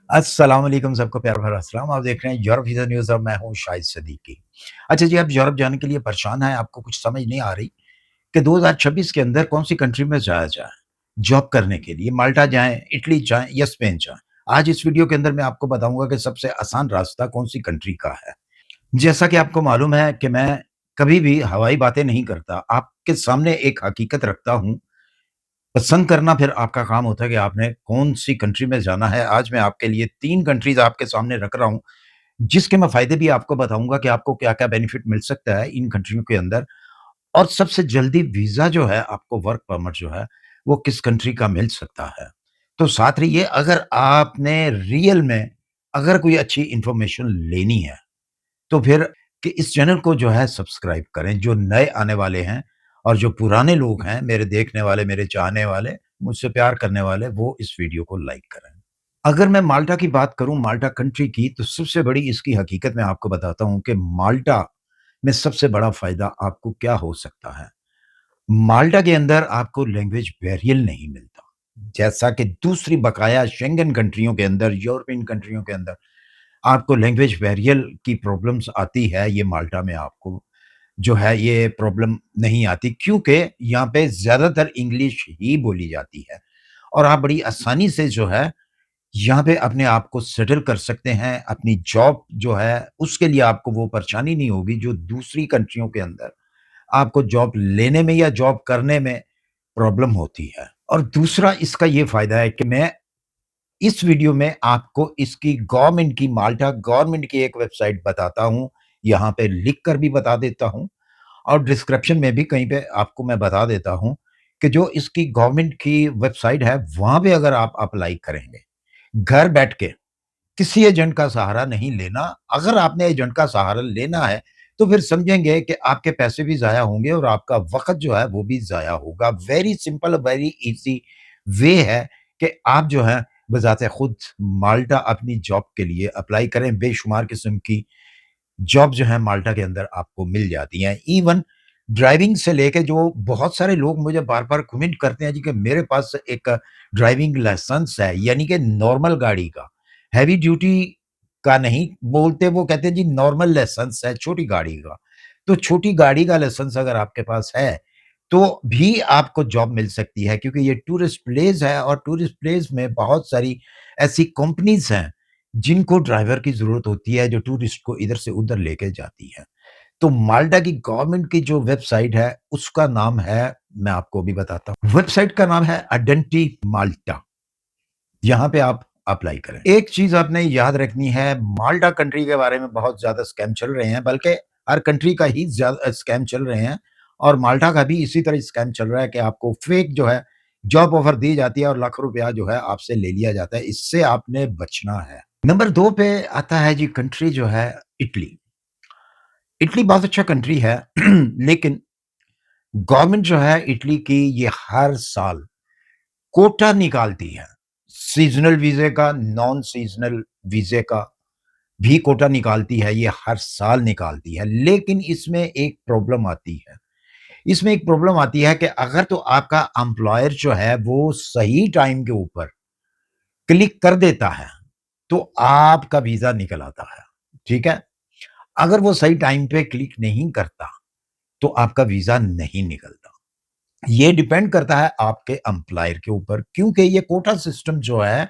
अस्सलाम वालेकुम सबको प्यार भरा सलाम। आप देख रहे हैं यूरोप वीज़ा न्यूज़ और मैं हूँ शाहिद सदीकी। अच्छा जी, आप यूरोप जाने के लिए परेशान हैं, आपको कुछ समझ नहीं आ रही कि 2026 के अंदर कौन-सी कंट्री में जाया जाए, जॉब करने के लिए? माल्टा जाएँ, इटली जाएँ या स्पेन जाएँ? आज इस वीडियो के अंदर मैं आपको बताऊँगा कि सबसे आसान रास्ता कौन-सी कंट्री का है। जैसा कि आपको मालूम है कि मैं कभी भी हवाई बातें नहीं करता, आपके सामने एक हकीकत रखता हूँ। पसंद करना फिर आपका काम होता है कि आपने कौन-सी कंट्री में जाना है। आज मैं आपके लिए 3 कंट्रीज़ आपके सामने रख रहा हूँ, जिसके मैं फ़ायदे भी आपको बताऊँगा कि आपको क्या-क्या बेनिफिट मिल सकता है इन कंट्रियों के अंदर और सबसे जल्दी वीज़ा जो है, आपको वर्क परमिट जो है, वो किस कंट्री का मिल सकता है। तो साथ रहिए, अगर आपने रियल में अगर कोई अच्छी इन्फॉर्मेशन लेनी है तो फिर कि इस चैनल को जो है सब्सक्राइब करें। जो नए आने वाले हैं और जो पुराने लोग हैं, मेरे देखने वाले, मेरे चाहने वाले, मुझसे प्यार करने वाले, वो इस वीडियो को लाइक करें। अगर मैं माल्टा की बात करूँ, माल्टा कंट्री की, तो सबसे बड़ी इसकी हकीकत मैं आपको बताता हूँ कि माल्टा में सबसे बड़ा फ़ायदा आपको क्या हो सकता है। माल्टा के अंदर आपको लैंग्वेज बैरियर नहीं मिलता। जैसा कि दूसरी बकाया शेंगन कंट्रियों के अंदर, यूरोपियन कंट्रियों के अंदर आपको लैंग्वेज बैरियर की प्रॉब्लम्स आती है, ये माल्टा में आपको जो है ये प्रॉब्लम नहीं आती क्योंकि यहाँ पे ज़्यादातर इंग्लिश ही बोली जाती है और आप बड़ी आसानी से जो है यहाँ पे अपने आप को सेटल कर सकते हैं। अपनी जॉब जो है उसके लिए आपको वो परेशानी नहीं होगी जो दूसरी कंट्रियों के अंदर आपको जॉब लेने में या जॉब करने में प्रॉब्लम होती है। और दूसरा इसका ये फ़ायदा है कि मैं इस वीडियो में आपको इसकी गवर्नमेंट की, माल्टा गवर्नमेंट की एक वेबसाइट बताता हूँ, यहाँ पे लिख कर भी बता देता हूँ और डिस्क्रिप्शन में भी कहीं पे आपको मैं बता देता हूँ कि जो इसकी गवर्नमेंट की वेबसाइट है, वहाँ पे अगर आप अप्लाई करेंगे, घर बैठ के, किसी एजेंट का सहारा नहीं लेना। अगर आपने एजेंट का सहारा लेना है, तो फिर समझेंगे कि आपके पैसे भी ज़ाया होंगे और आपका वक़्त जो है वो भी ज़ाया होगा। Very simple, very easy way है कि आप जो है बज़ाते खुद माल्टा अपनी जॉब के लिए अप्लाई करें। बेशुमार किस्म की जॉब जो है माल्टा के अंदर आपको मिल जाती हैं। इवन ड्राइविंग से लेके जो बहुत सारे लोग मुझे बार-बार कमेंट करते हैं जी कि मेरे पास एक ड्राइविंग लाइसेंस है, यानी कि नॉर्मल गाड़ी का, हेवी ड्यूटी का नहीं बोलते, वो कहते हैं जी नॉर्मल लाइसेंस है छोटी गाड़ी का। तो छोटी गाड़ी का लाइसेंस अगर आपके पास है, तो भी आपको जॉब मिल सकती है क्योंकि ये टूरिस्ट प्लेस है और टूरिस्ट प्लेस में बहुत सारी ऐसी कंपनीज़ हैं जिनको ड्राइवर की ज़रूरत होती है, जो टूरिस्ट को इधर से उधर लेके जाती है। तो माल्टा की गवर्नमेंट की जो वेबसाइट है, उसका नाम है, मैं आपको अभी बताता हूँ। वेबसाइट का नाम है अडेंटी माल्टा। यहाँ पे आप अप्लाई करें। एक चीज़ आपने याद रखनी है, माल्टा कंट्री के बारे में बहुत ज़्यादा स्कैम चल रहे हैं, बल्कि हर कंट्री का ही ज़्यादा स्कैम चल रहे हैं और माल्टा का भी इसी तरह स्कैम चल रहा है कि आपको फेक जो है, जॉब ऑफर दी जाती है और लाखों रुपया जो है आपसे ले लिया जाता है। इससे आपने बचना है। नंबर 2 पे आता है जी कंट्री जो है इटली। इटली बहुत अच्छा कंट्री है लेकिन गवर्नमेंट जो है इटली की ये हर साल कोटा निकालती है। सीज़नल वीज़े का, नॉन सीज़नल वीज़े का भी कोटा निकालती है, ये हर साल निकालती है। लेकिन इसमें एक प्रॉब्लम आती है। इसमें एक प्रॉब्लम आती है कि अगर तो आपका एम्प्लॉयर जो है वो सही टाइम के ऊपर क्लिक कर देता है, तो आपका वीज़ा निकल आता है। ठीक है? अगर वो सही टाइम पे क्लिक नहीं करता, तो आपका वीज़ा नहीं निकलता। ये डिपेंड करता है आपके एम्प्लॉयर के ऊपर क्योंकि ये कोटा सिस्टम जो है,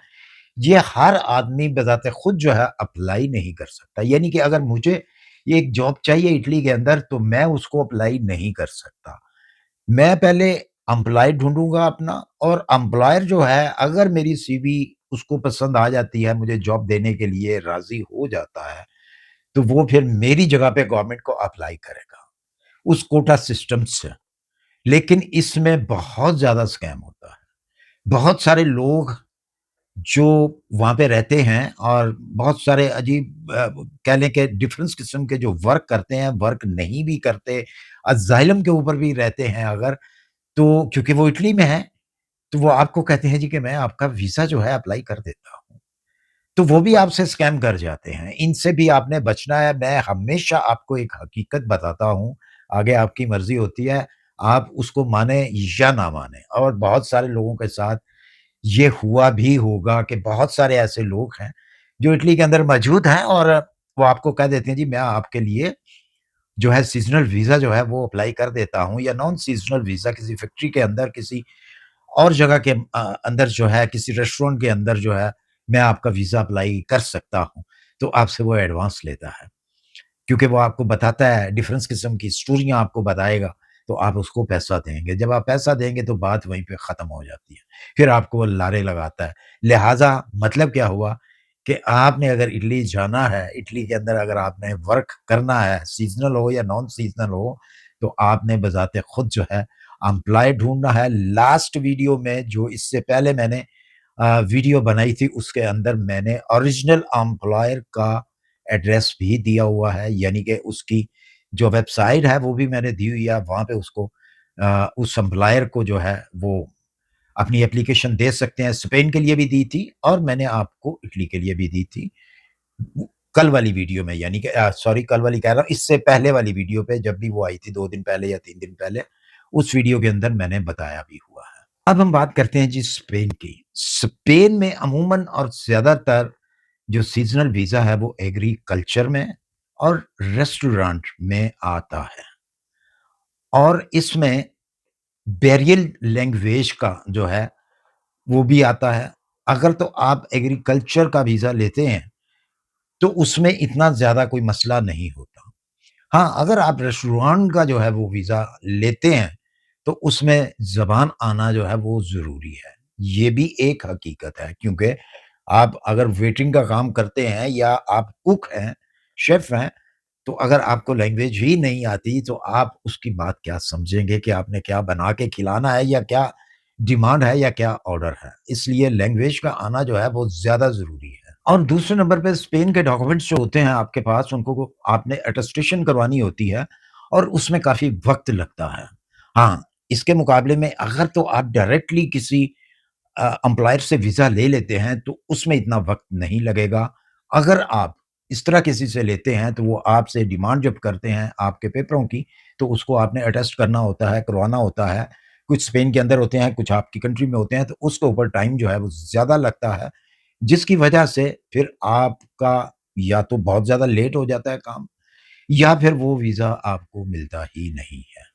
ये हर आदमी बज़ाते खुद जो है अप्लाई नहीं कर सकता। यानी कि अगर मुझे ये एक जॉब चाहिए इटली के अंदर, तो मैं उसको अप्लाई नहीं कर सकता। मैं पहले एम्प्लॉय ढूँढूँगा अपना और एम्प्लॉयर जो है अगर मेरी सीवी उसको पसंद आ जाती है, मुझे जॉब देने के लिए राज़ी हो जाता है, तो वो फिर मेरी जगह पे गवर्नमेंट को अप्लाई करेगा, उस कोटा सिस्टम से। लेकिन इसमें बहुत ज़्यादा स्कैम होता है। बहुत सारे लोग जो वहाँ पे रहते हैं और बहुत सारे अजीब कह लें कि डिफरेंस किस्म के जो वर्क करते हैं, वर्क नहीं भी करते, असाइलम के ऊपर भी रहते हैं अगर, तो क्योंकि वो इटली में है, तो वो आपको कहते हैं जी कि मैं आपका वीज़ा जो है अप्लाई कर देता हूँ। तो वो भी आपसे स्कैम कर जाते हैं। इनसे भी आपने बचना है। मैं हमेशा आपको एक हकीकत बताता हूँ, आगे आपकी मर्ज़ी होती है, आप उसको मानें या ना मानें और बहुत सारे लोगों के साथ ये हुआ भी होगा कि बहुत सारे ऐसे लोग हैं, जो इटली के अंदर मौजूद हैं और वो आपको कह देते हैं जी मैं आपके लिए जो है सीज़नल वीज़ा जो है वो अप्लाई कर देता हूँ या नॉन सीज़नल वीज़ा किसी फैक्ट्री के अंदर, किसी और जगह के अंदर जो है, किसी रेस्टोरेंट के अंदर जो है, मैं आपका वीज़ा अप्लाई कर सकता हूँ। तो आपसे वो एडवांस लेता है। क्योंकि वो आपको बताता है, डिफरेंस किस्म की स्टोरियाँ आपको बताएगा, तो आप उसको पैसा देंगे। जब आप पैसा देंगे तो बात वहीं पे ख़त्म हो जाती है। फिर आपको वो लारे लगाता है। लिहाज़ा मतलब क्या हुआ कि आपने अगर इटली जाना है, इटली के अंदर अगर आपने वर्क करना है, सीज़नल हो या नॉन सीज़नल हो, तो आपने बज़ाते खुद जो है एम्प्लॉयी ढूँढना है। लास्ट वीडियो में जो इससे पहले मैंने वीडियो बनाई थी, उसके अंदर मैंने ओरिजिनल एम्प्लॉयर का एड्रेस भी दिया हुआ है, यानी कि उसकी जो वेबसाइट है वो भी मैंने दी हुई है, वहाँ पे उसको उस एम्प्लॉयर को जो है वो अपनी एप्लीकेशन दे सकते हैं। स्पेन के लिए भी दी थी और मैंने आपको इटली के लिए भी दी थी। कल वाली वीडियो में यानी कि सॉरी कल वाली कह रहा हूँ, इससे पहले वाली वीडियो पे जब भी वो आई थी 2 दिन पहले या 3 दिन पहले, उस वीडियो के अंदर मैंने बताया भी हुआ है। अब हम बात करते हैं जी स्पेन की। स्पेन में अमूमन और ज़्यादातर जो सीज़नल वीज़ा है वो एग्रीकल्चर में और रेस्टोरेंट में आता है और इसमें बेरियल लैंग्वेज का जो है वो भी आता है। अगर तो आप एग्रीकल्चर का वीज़ा लेते हैं, तो उसमें इतना ज़्यादा कोई मसला नहीं होता। हाँ, अगर आप रेस्टोरेंट का जो है वो वीज़ा लेते हैं, तो उसमें ज़बान आना जो है वो ज़रूरी है। ये भी एक हकीकत है क्योंकि आप अगर वेटरिंग का काम करते हैं या आप कुक हैं, शेफ़ हैं, तो अगर आपको लैंग्वेज ही नहीं आती, तो आप उसकी बात क्या समझेंगे कि आपने क्या बना के खिलाना है या क्या डिमांड है या क्या ऑर्डर है। इसलिए लैंग्वेज का आना जो है बहुत ज़्यादा ज़रूरी है। और दूसरे नंबर पे स्पेन के डॉक्यूमेंट्स जो होते हैं आपके पास, उनको को आपने अटेस्टेशन करवानी होती है और उसमें काफ़ी वक़्त लगता है। हाँ, इसके मुकाबले में अगर तो आप डायरेक्टली किसी एम्प्लॉयर से वीज़ा ले लेते हैं, तो उसमें इतना वक़्त नहीं लगेगा। अगर आप इस तरह किसी से लेते हैं, तो वो आपसे डिमांड जब करते हैं आपके पेपरों की, तो उसको आपने अटेस्ट करना होता है, करवाना होता है। कुछ स्पेन के अंदर होते हैं, कुछ आपकी कंट्री में होते हैं, तो उसके ऊपर टाइम जो है वो ज़्यादा लगता है, जिसकी वजह से फिर आपका या तो बहुत ज़्यादा लेट हो जाता है काम या फिर वो वीज़ा आपको मिलता ही नहीं है।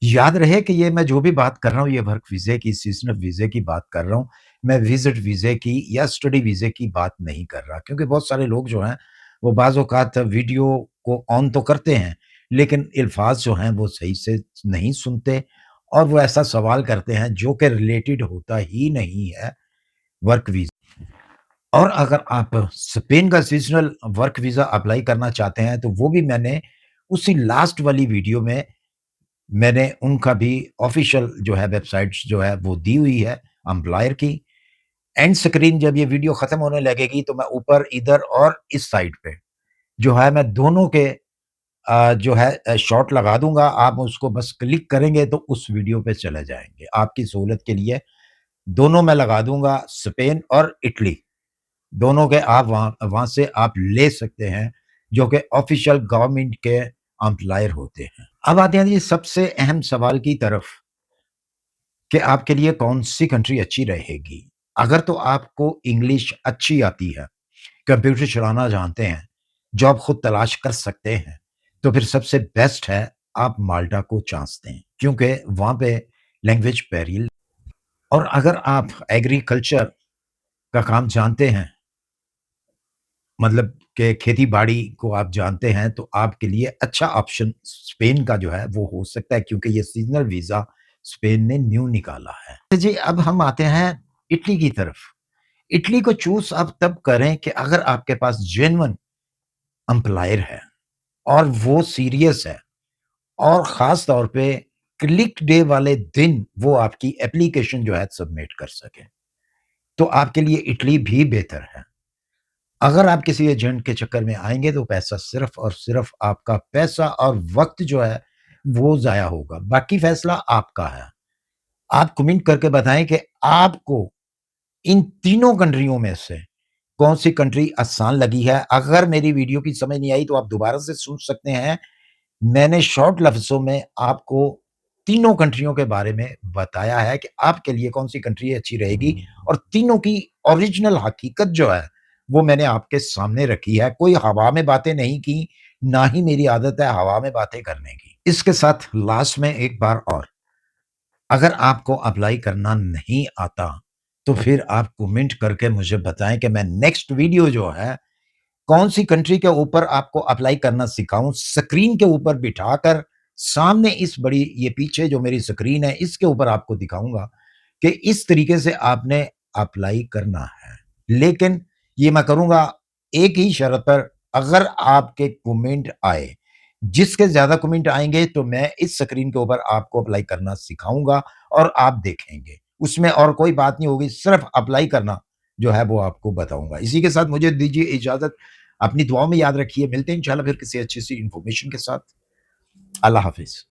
याद रहे कि ये मैं जो भी बात कर रहा हूँ, ये वर्क वीज़े की, सीज़नल वीज़े की बात कर रहा हूँ। मैं विज़िट वीज़े की या स्टडी वीज़े की बात नहीं कर रहा क्योंकि बहुत सारे लोग जो हैं, वो बाज़ औक़ात वीडियो को ऑन तो करते हैं, लेकिन अल्फ़ाज़ जो हैं वो सही से नहीं सुनते और वो ऐसा सवाल करते हैं जो कि रिलेटेड होता ही नहीं है वर्क वीज़ा। और अगर आप स्पेन का सीज़नल वर्क वीज़ा अप्लाई करना चाहते हैं, तो वो भी मैंने उसी लास्ट वाली वीडियो में मैंने उनका भी ऑफ़िशियल जो है वेबसाइट्स जो है वो दी हुई है एम्प्लॉयर की। एंड स्क्रीन जब ये वीडियो ख़त्म होने लगेगी तो मैं ऊपर इधर और इस साइड पे जो है मैं दोनों के जो है शॉट लगा दूँगा। आप उसको बस क्लिक करेंगे तो उस वीडियो पे चले जाएँगे। आपकी सहूलत के लिए दोनों मैं लगा दूँगा स्पेन और इटली। दोनों के आप वहाँ वहाँ से आप ले सकते हैं, जो कि ऑफ़िशियल गवर्नमेंट के एम्प्लॉयर होते हैं। अब आते हैं जी सबसे अहम सवाल की तरफ कि आपके लिए कौन-सी कंट्री अच्छी रहेगी? अगर तो आपको इंग्लिश अच्छी आती है, कंप्यूटर चलाना जानते हैं, जॉब खुद तलाश कर सकते हैं, तो फिर सबसे बेस्ट है आप माल्टा को चांस दें, क्योंकि वहाँ पे लैंग्वेज बैरियर और अगर आप एग्रीकल्चर का काम जानते हैं मतलब कि खेती-बाड़ी को आप जानते हैं, तो आपके लिए अच्छा ऑप्शन स्पेन का जो है वो हो सकता है क्योंकि ये सीज़नल वीज़ा स्पेन ने न्यू निकाला है। तो जी, अब हम आते हैं इटली की तरफ। इटली को चूज़ आप तब करें कि अगर आपके पास जेन्युइन एम्प्लॉयर है और वो सीरियस है और ख़ास तौर पे क्लिक डे वाले दिन वो आपकी एप्लीकेशन जो है सबमिट कर सके। तो आपके लिए इटली भी बेहतर है। अगर आप किसी एजेंट के चक्कर में आएँगे तो पैसा सिर्फ़ और सिर्फ़ आपका पैसा और वक़्त जो है, वो ज़ाया होगा, बाकी फ़ैसला आपका है। आप कमेंट करके बताएँ कि आपको इन तीनों कंट्रियों में से कौन-सी कंट्री आसान लगी है? अगर मेरी वीडियो की समझ नहीं आई तो आप दोबारा से सुन सकते हैं। मैंने शॉर्ट लफ्ज़ों में आपको तीनों कंट्रियों के बारे में बताया है कि आपके लिए कौन-सी कंट्री अच्छी रहेगी और तीनों की ओरिजिनल हकीकत जो है, वो मैंने आपके सामने रखी है। कोई हवा में बातें नहीं की, ना ही मेरी आदत है हवा में बातें करने की। इसके साथ लास्ट में एक बार और, अगर आपको अप्लाई करना नहीं आता, तो फिर आप कमेंट करके मुझे बताएँ कि मैं नेक्स्ट वीडियो जो है, कौन-सी कंट्री के ऊपर आपको अप्लाई करना सिखाऊँ, स्क्रीन के ऊपर बिठाकर सामने इस बड़ी ये पीछे जो मेरी स्क्रीन है, इसके ऊपर आपको दिखाऊँगा कि इस तरीके से आपने अप्लाई करना है। लेकिन ये मैं करूँगा एक ही शर्त पर, अगर आपके कमेंट आए। जिसके ज़्यादा कमेंट आएँगे तो मैं इस स्क्रीन के ऊपर आपको अप्लाई करना सिखाऊँगा और आप देखेंगे। उसमें और कोई बात नहीं होगी, सिर्फ़ अप्लाई करना जो है वो आपको बताऊँगा। इसी के साथ मुझे दीजिए इजाज़त। अपनी दुआओं में याद रखिए, मिलते हैं इंशाल्लाह फिर किसी अच्छी-सी इन्फॉर्मेशन के साथ। अल्लाह हाफ़िज़।